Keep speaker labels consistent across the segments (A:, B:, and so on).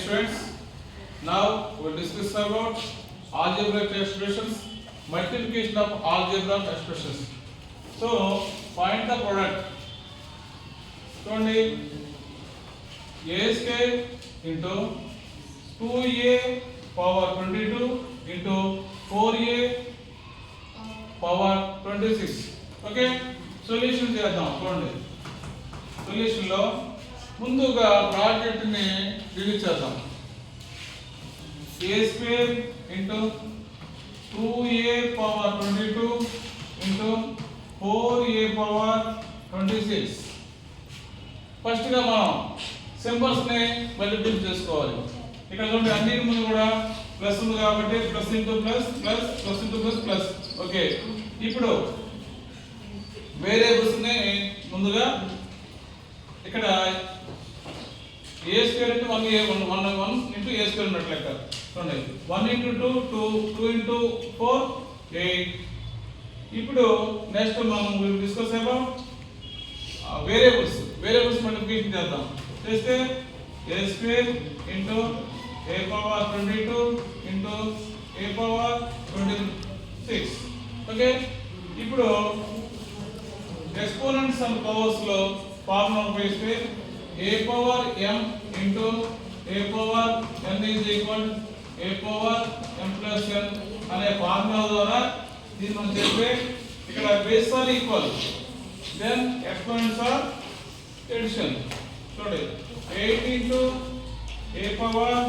A: students, now we will discuss about algebraic expressions, multiplication of algebraic expressions. So find the product. So a square into 2a power 22 into 4a power 26. Okay, solution చేద్దాం. చూడండి solution లో ముందుగా project ని delete చేద్దాం. a square into 2a power 22 into 4a power 26. First గా మనం symbols ని multiply చేసుకోవాలి. ఇక్కడ చూడండి అన్నిటి ముందు కూడా ప్లస్ ఉంది కాబట్టి plus into plus plus plus into plus plus. Okay, ఇప్పుడు వేరియబుల్స్ ని ముందుగా ఇక్కడ a స్క్వేర్ అంటే 1a 1 ఇంటూ a స్క్వేర్ ఉన్నట్లు లెక్క. చూడండి 1 ఇంటూ 2 2 ఇంటూ 4 8. ఇప్పుడు నెక్స్ట్ మనం డిస్కస్ అబౌట్ వేరియబుల్స్ మల్టిప్లికేషన్ చేద్దాం. చేస్తే a square into a power 22 into a power 26. Okay, ఇప్పుడు ఎక్స్పోనెంట్స్ అండ్ పవర్స్ లో ఫార్ములా ఉపయోగిస్తే a power m into a power n is equal a power m plus n అనే formula ద్వారా దీన్ని మనం చేస్తే ఇక్కడ base are equal, then exponents are addition. చూడండి 8 into a power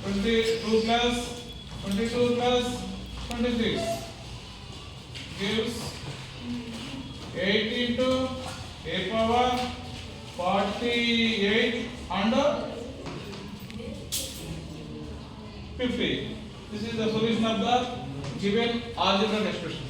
A: 22 plus 22 plus 26 gives 8 into a power 48 and 50. This is the solution of the given algebraic expression.